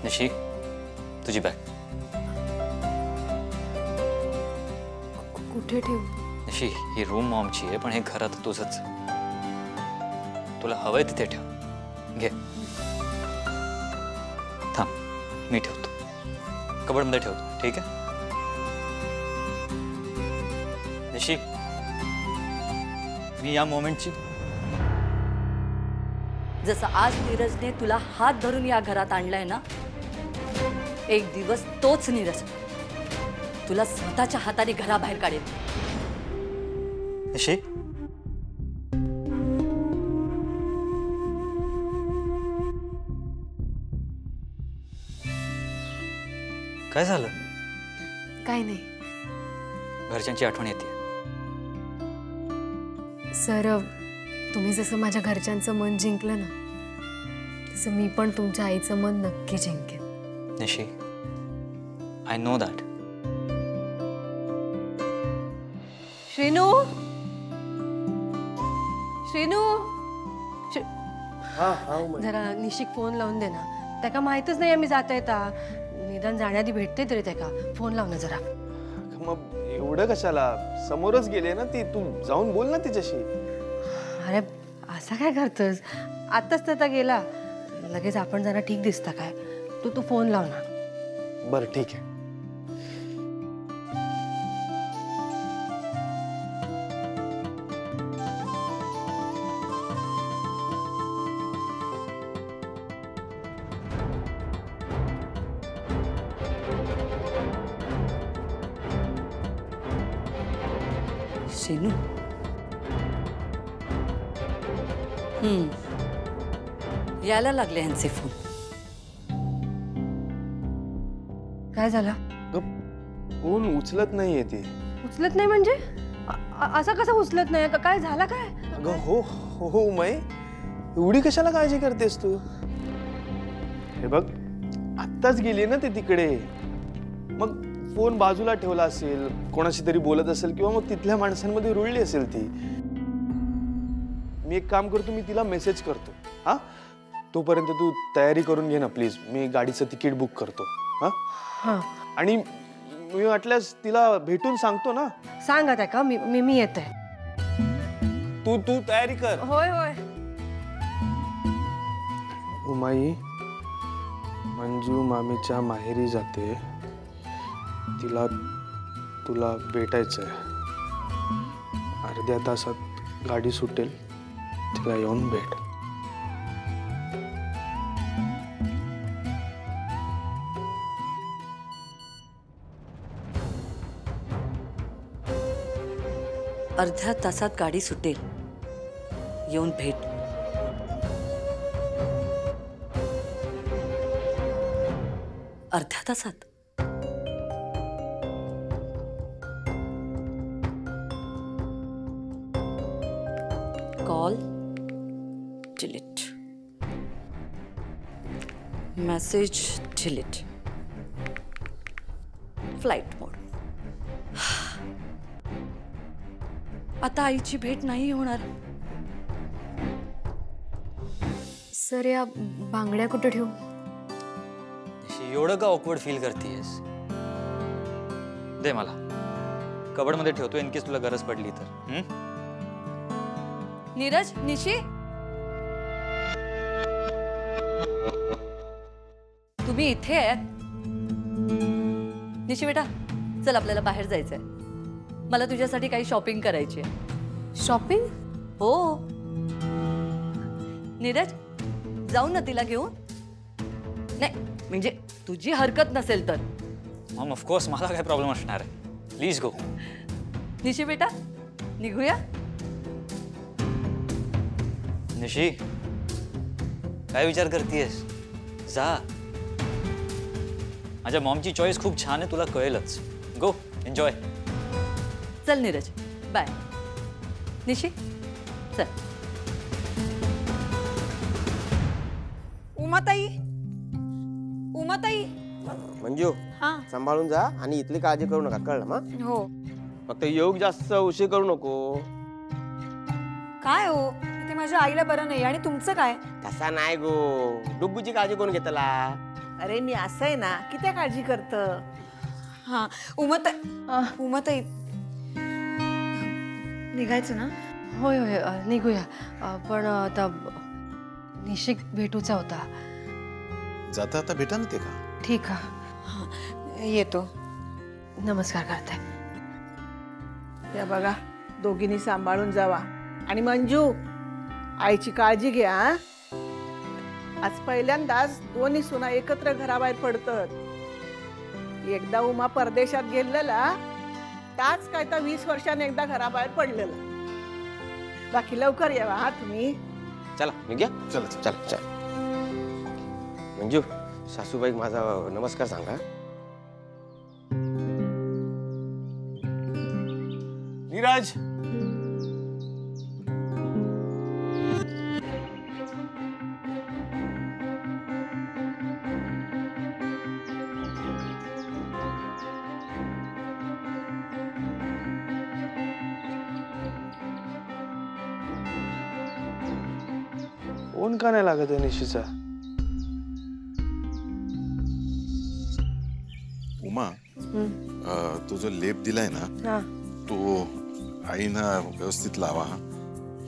निशी तुझी बॅग कुठे ठेवू? निशी ही रूम मॉमची आहे पण हे घर आता तुझंच. तुला हवंय तिथे ठेव. घे. थांब मी ठेवतो. कबडमध्ये ठेवतो. ठीक आहे निशी. मी या मोमेंटची जसं आज नीरजने तुला हात धरून या घरात आणलंय ना, एक दिवस तोच नीरज तुला स्वतःच्या हाताने घराबाहेर काढेल. निशी काय झालं? काय नाही घरच्यांची आठवण येते. सर, तुम्ही जसं माझ्या घरच्यांचं मन जिंकलं ना, तसं मी पण तुमच्या आईचं मन नक्की जिंकेन. Nishi I know that. Shrinu, Shrinu, जरा निशिक फोन लावून दे ना. त्याका माहितच नाही आम्ही जाता येता. निदान जाण्याआधी भेटते तरी त्याका फोन लाव ना जरा. मग एवढं कशाला? समोरच गेले ना ती. तू जाऊन बोल ना तिच्याशी. अरे असं काय करतोस? आत्ताच तर गेला, लगेच आपण जरा ठीक दिसता काय? तू फोन लाव ना. बरं ठीक आहे. श्रीनू, यायला लागले यांचे फोन. काय झालं? फोन उचलत नाहीये ती. उचलत नाही म्हणजे? असं कसं उचलत नाही? काय झालं काय? अगं हो हो हो मै, एवढी कशाला काळजी करतेस तू? हे बघ, आत्ताच गेली ना ती तिकडे. मग फोन बाजूला ठेवला असेल, कोणाशी तरी बोलत असेल किंवा मग तिथल्या माणसांमध्ये रुळली असेल ती. मी एक काम करतो, मी तिला मेसेज करतो. हा, तोपर्यंत तू तयारी करून घे ना प्लीज. मी गाडीचं तिकीट बुक करतो. हा, आणि मी वाटल्यास तिला भेटून सांगतो ना. सांगा त्या का मी येते. तू तयारी कर. होय होय. उमाई मंजू मामीच्या माहेरी जाते. तिला तुला भेटायचंय. अर्ध्या तासात गाडी सुटेल, तिला येऊन भेट. अर्ध्या तासात गाडी सुटेल, येऊन भेट. अर्ध्या तासात? Call delete, message delete, flight mode. आता आईची भेट नाही होणार. सर, या बांगड्या कुठे ठेवू? एवढं का ऑकवर्ड फील करतेस? दे मला. कबडमध्ये ठेवतो इन केस तुला गरज पडली तर. नीरज, निशी, तुम्ही इथे आहेत? निशी बेटा, चल आपल्याला बाहेर जायचंय. मला तुझ्यासाठी काही शॉपिंग करायची आहे. शॉपिंग? हो. नीरज, जाऊ ना तिला घेऊन? नाही म्हणजे तुझी हरकत नसेल तर. मॉम ऑफकोर्स मला काय प्रॉब्लेम असणार आहे. Please go. निशी बेटा, निघूया. निशी काय विचार करतेस? जा. माझ्या मॉमची चॉईस खूप छान आहे, तुला कळेलच. गो, एन्जॉय. चल नीरज, बाय. निशी चल. उमाताई, उमाताई. मंजू, सांभाळून जा आणि इथली काळजी करू नका, कळलं ना? हो. फक्त योग जास्त उशीर करू नको. काय हो, ते माझ्या आईला बरं नाही आणि तुमचं काय? तसा नाही गो. डुग्गूची काळजी कोण घेतला? अरे मी असं आहे ना, किती काळजी करतं. हा उमाताई निघायचं ना? होय होय निघूया. पण आता निशिक भेटूचा होता. जाता आता भेटा ना ते का? ठीक आहे. येतो. नमस्कार करते. त्या बघा दोघींनी सांभाळून जावा. आणि मंजू, आईची काळजी घ्या. हं? आज पहिल्यांदाच दोन्ही सुना एकत्र घराबाहेर पडतात. एकदा उमा परदेशात गेलेला, त्याच काय तर 20 वर्षांनी एकदा घराबाहेर पडलेला. बाकी लवकर यावा हा तुम्ही. चला निघ्या. चला चल चल. मंजू, सासूबाई माझा नमस्कार सांगा. नीरज, फोन का नाही लागत आहे निशीचा? उमा, तो जो लेप दिलाय ना हा तो आईना व्यवस्थित लावा.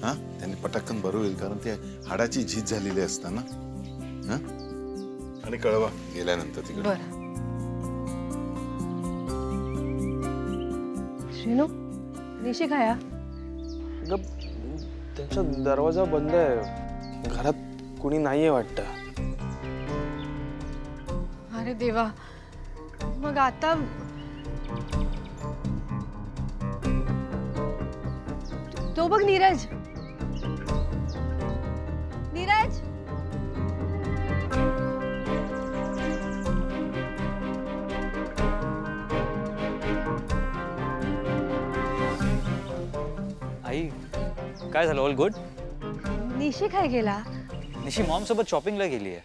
हा त्यांनी पटकन बरं होईल, कारण ते हाडाची झीज झालेली असता ना. हा आणि कळवा गेल्यानंतर तिकडे. बरं. श्रीनू, निशी खाया. गप, त्यांचा दरवाजा बंद आहे. घरात कुणी नाहीये वाटतं. अरे देवा, मग आता तो बघ नीरज. नीरज, आई काय झालं? All good? निशी काय गेला? निशी मॉम सोबत शॉपिंगला गेली आहे.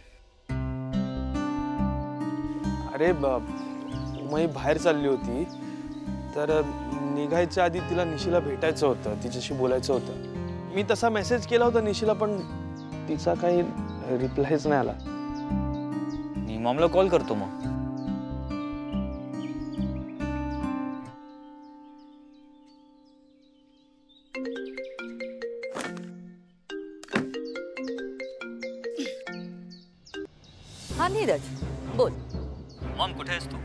अरे उमाई बाहेर चालली होती, तर निघायच्या आधी तिला निशीला भेटायचं होतं, तिच्याशी बोलायचं होतं. मी तसा मेसेज केला होता निशीला, पण तिचा काही रिप्लायच नाही आला. मी मॉमला कॉल करतो मग. हा नीरज बोल. मॉम कुठे आहेस तू?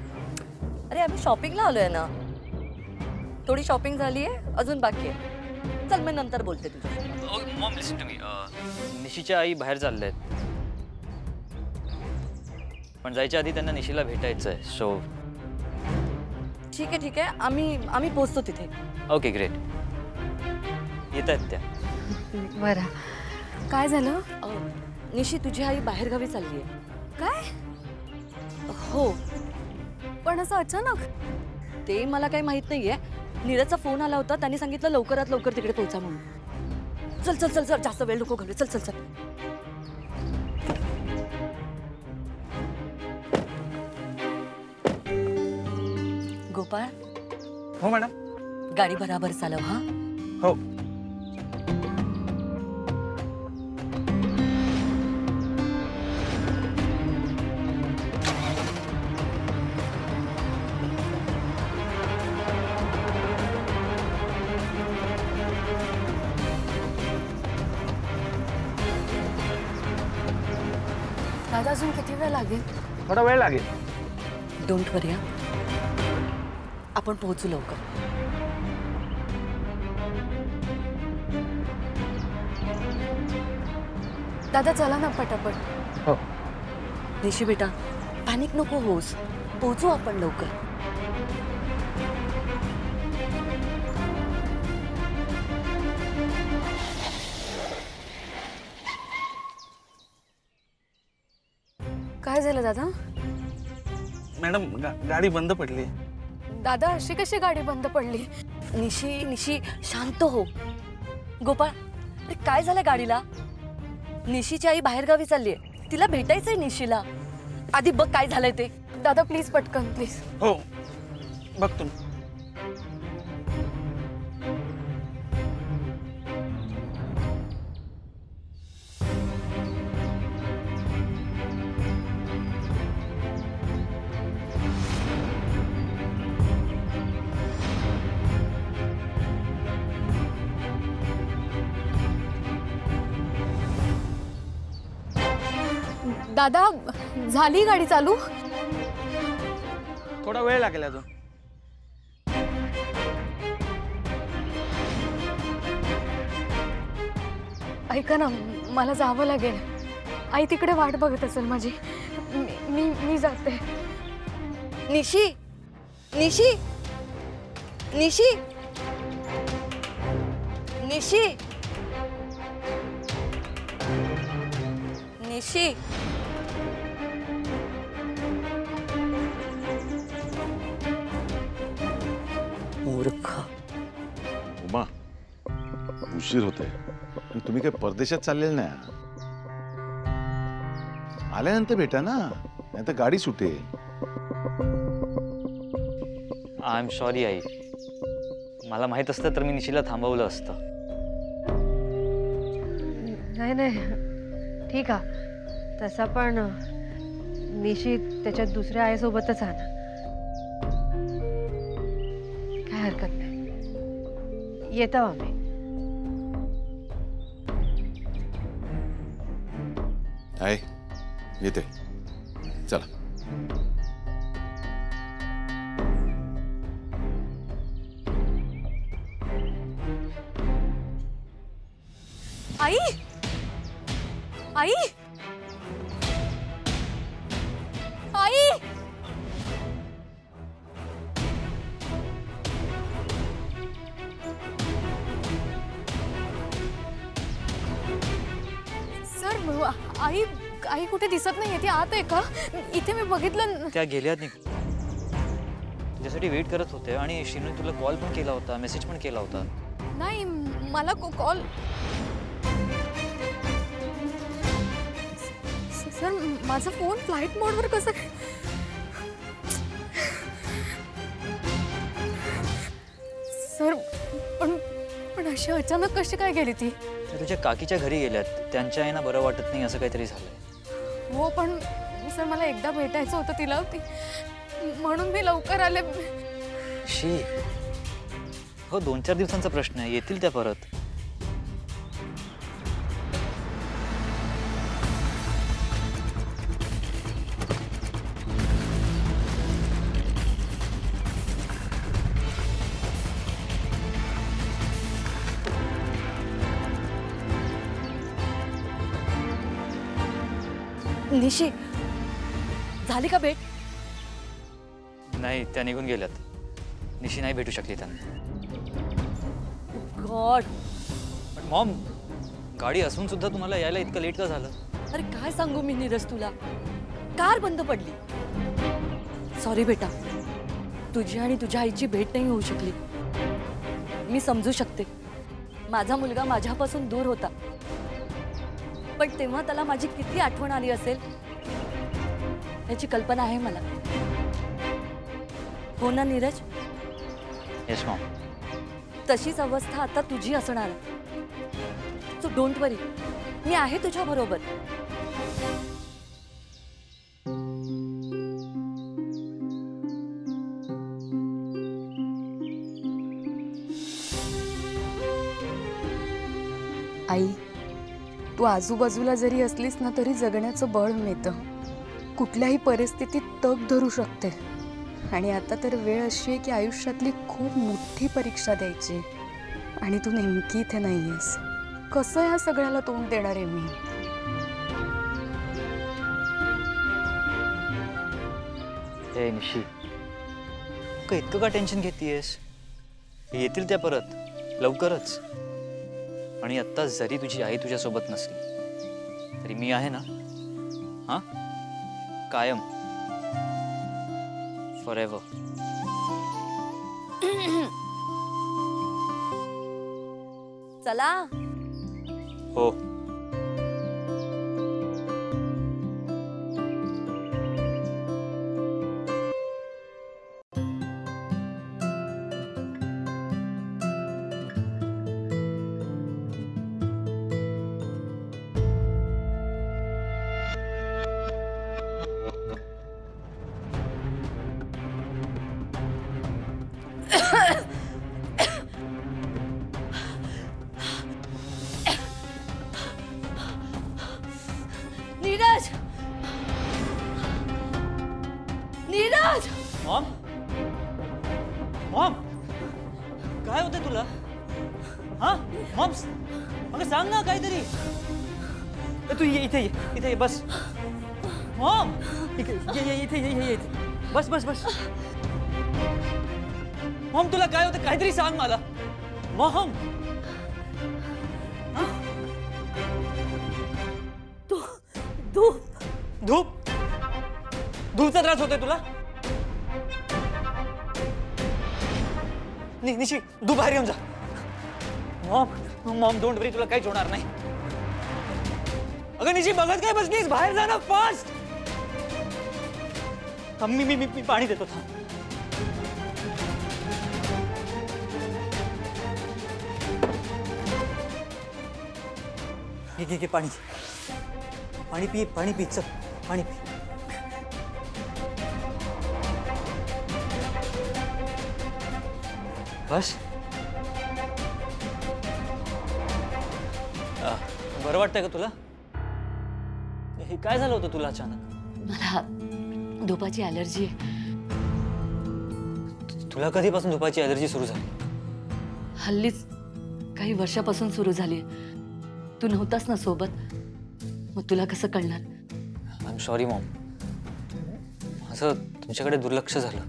अरे आम्ही शॉपिंगला आलोय ना. थोडी शॉपिंग झाली आहे, अजून बाकी आहे. चल मी नंतर बोलते तुझ्या. Maugham listen to me. निशीच्या आई बाहेर चालल्या आहेत, पण जायच्या आधी त्यांना निशीला भेटायचं आहे. सो ठीक आहे आम्ही पोहोचतो तिथे. Okay great. येत आहेत त्या. बरं. काय झालं? निशी तुझी आई बाहेरगावी चालली आहे. काय? हो, पण असं अचानक? ते मला काही माहित नाहीये. नीरजचा फोन आला होता, त्यांनी सांगितलं लवकरात लवकर तिकडे पोहोचा म्हणून. चल चल चल चल, जास्त वेळ नको घालू. चल चल चल. गोपाळ. हो मॅडम. गाडी बराबर चालव हा. हो. दादा अजून किती वेळ लागेल? थोडा वेळ लागेल. डोंट वरी, आपण पोहोचू लवकर. दादा चला ना पटापट. हो. निशी बेटा, पॅनिक नको होस. पोहोचू आपण लवकर. काय झालं दादा? मॅडम गाडी बंद पडली. दादा अशी कशी गाडी बंद पडली? निशी शांत हो. गोपाळ, अरे काय झालं गाडीला? निशीची आई बाहेरगावी चालली आहे, तिला भेटायचंय निशीला. आधी बघ काय झालंय ते. दादा प्लीज पटकन प्लीज. हो बघतो. दादा झाली गाडी चालू? थोडा वेळ लागेल अजून. ऐका ना, मला जावं लागेल. आई तिकडे वाट बघत असेल माझी. मी जाते. निशी निशी निशी निशी निशी मूर्ख. उमा उशीर होते आणि तुम्ही काय परदेशात चाललेलं नाही. आल्यानंतर भेटा ना, नाही तर गाडी सुटेल. I am sorry I. मला माहित असतं तर मी निशीला थांबवलं असतं. नाही नाही, ठीक आहे. तसा पण निशी त्याच्या दुसऱ्या आईसोबतच आहे ना, काय हरकत नाही. येतो आम्ही. आहे येते, चला. आई आई आई सर, आई आई कुठे दिसत नाहीये. ती आत आहे का? इथे मी बघितलं. त्या गेल्यात निघून. तुझ्यासाठी वेट करत होते आणि शिनू तुला कॉल पण केला होता, मेसेज पण केला होता. नाही, मला कॉल. सर, माझा फोन फ्लाईट मोडवर कसं काय? सर, पण अशी अचानक कशी काय गेली ती? त्या तुझ्या काकीच्या घरी गेल्यात. त्यांच्या आईना बरं वाटत नाही असं काहीतरी झालंय. हो, पण सर मला एकदा भेटायचं होतं तिला, म्हणून मी लवकर आले. शी हो, 2-4 दिवसांचा प्रश्न आहे. येतील त्या परत. निशी झाली का भेट? नाही, त्या निघून गेल्यात. निशी नाही भेटू शकली त्यांना. गॉड. पण मॉम, गाडी असून सुद्धा तुम्हाला यायला इतकं लेट का झालं? अरे काय सांगू मी नीरज तुला, कार बंद पडली. सॉरी बेटा, तुझी आणि तुझ्या आईची भेट नाही होऊ शकली. मी समजू शकते, माझा मुलगा माझ्यापासून दूर होता, पण तेव्हा त्याला माझी किती आठवण आली असेल याची कल्पना आहे मला. हो ना नीरज? Yes Maugham. तशीच अवस्था आता तुझी असणार आहे. सो डोंट वरी, मी आहे तुझ्या बरोबर. आई, तू आजूबाजूला जरी असलीस ना तरी जगण्याचं बळ मिळतं. कुठल्याही परिस्थितीत तग धरू शकते. आणि आता तर वेळ अशी आहे की आयुष्यातली खूप मोठी परीक्षा द्यायची, आणि तू नेमकी इथे नाही आहेस. कसं या सगळ्याला तोंड देणार आहे मी? हे निशी, का इतकं का टेन्शन घेतीयस? येतील त्या परत लवकरच. आणि आत्ता जरी तुझी आई तुझ्यासोबत नसली तरी मी आहे ना. हा, कायम, फॉरएव्हर. चला. हो. नीरज, मॉम मॉम काय होतंय तुला? हा मॉम अगं सांग ना काहीतरी. तू इथे ये बस. मॉम इथे बस बस बस. मॉम तुला काय होतं काहीतरी सांग मला. मॉम धूप धूपचा त्रास होतोय तुला? निशी तू बाहेर येऊन जा. मॉम डोंट वरी, तुला काहीच होणार नाही. अगं निशी बघत काय बसलीस? बाहेर जा ना फास्ट. मी पाणी देतो थांब. घे पाणी पी चल पाणी पी. बस बरं वाटतंय का तुला? हे काय झालं होतं तुला अचानक? मला धुपाची ॲलर्जी आहे. तुला कधीपासून धुपाची ॲलर्जी सुरू झाली? हल्लीच काही वर्षापासून सुरू झाली. तू नव्हतास ना सोबत, मग तुला कसं कळणार? आय एम सॉरी मॉम, असं तुमच्याकडे दुर्लक्ष झालं.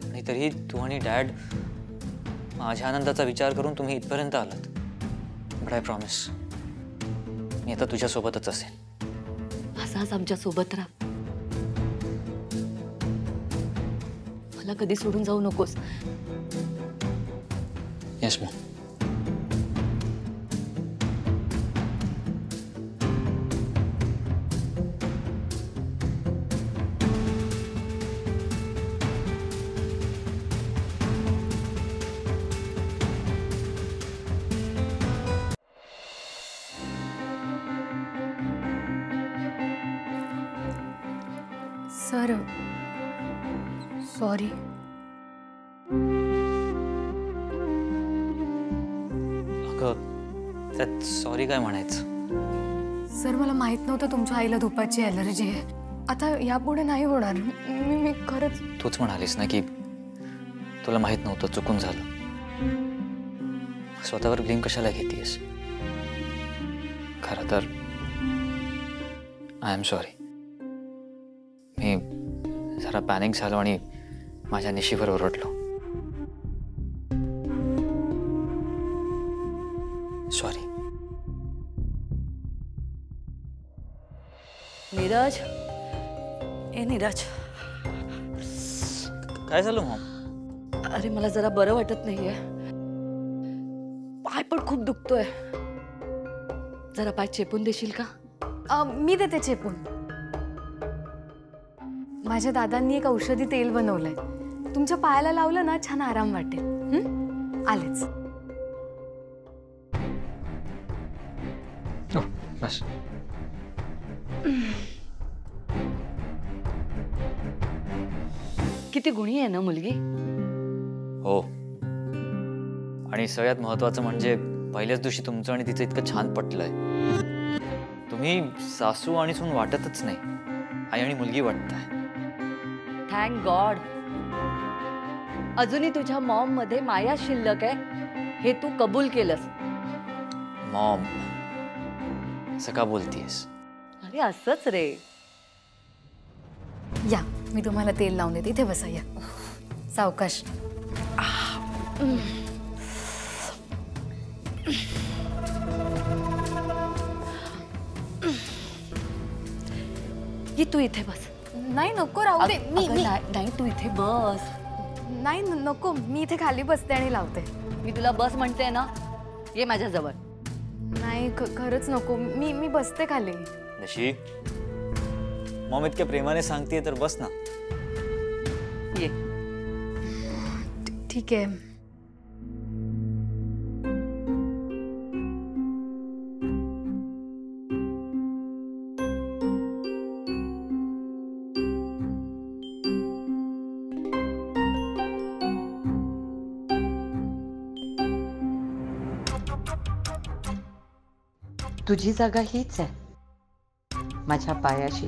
आणि तरीही तू आणि डॅड माझ्या आनंदाचा विचार करून तुम्ही इथपर्यंत आलात. बट आय प्रॉमिस मी आता तुझ्यासोबतच असेन. असाच आमच्या सोबत राहा. मला कधी सोडून जाऊ नकोस. Yes Maugham. Sir sorry. अगं त्यात सॉरी काय म्हणायचं? सर मला माहित नव्हतं तुमच्या आईला धुपाची ॲलर्जी आहे. आता यापुढे नाही होणार. मी खरंच. तूच म्हणालीस ना की तुला माहित नव्हतं, चुकून झालं. स्वतःवर ब्लेम कशाला घेतीयस? खरं तर आय एम सॉरी. मी जरा पॅनिक झालो आणि माझ्या निशीवर ओरडलो. सॉरी. नीरज, ए नीरज, काय झालं मॉम? अरे मला जरा बरं वाटत नाहीये. पाय पण खूप दुखतोय. जरा पाय चेपून देशील का? मी देते चेपून. माझ्या दादांनी एक औषधी तेल बनवलंय. तुमच्या पायाला लावलं ना छान आराम वाटेल. आलेच. बस. किती गुणी आहे ना मुलगी. हो, आणि सगळ्यात महत्वाचं म्हणजे पहिल्याच दिवशी तुमचं आणि तिचं इतकं छान पटलंय. तुम्ही सासू आणि सून वाटतच नाही, आई आणि मुलगी वाटताय. Thank God. अजूनही तुझ्या मॉम मध्ये माया शिल्लक आहे हे तू कबूल केलंस. मॉम असं का बोलतीयस? अरे असंच रे. या मी तुम्हाला तेल लावून देते. इथे बसा. या सावकाश. ये तू इथे बस. नाही नको राहू दे. नाही तू इथे बस. नाही नको, मी इथे खाली बसते आणि लावते. मी तुला बस म्हणते ना, ये माझ्या जवळ. नाही खरंच नको. मी बसते खाली. नशी मॉम इतक्या प्रेमाने सांगतेय तर बस ना. ये. ठीक आहे. तुझी जागा हीच आहे माझ्या पायाशी.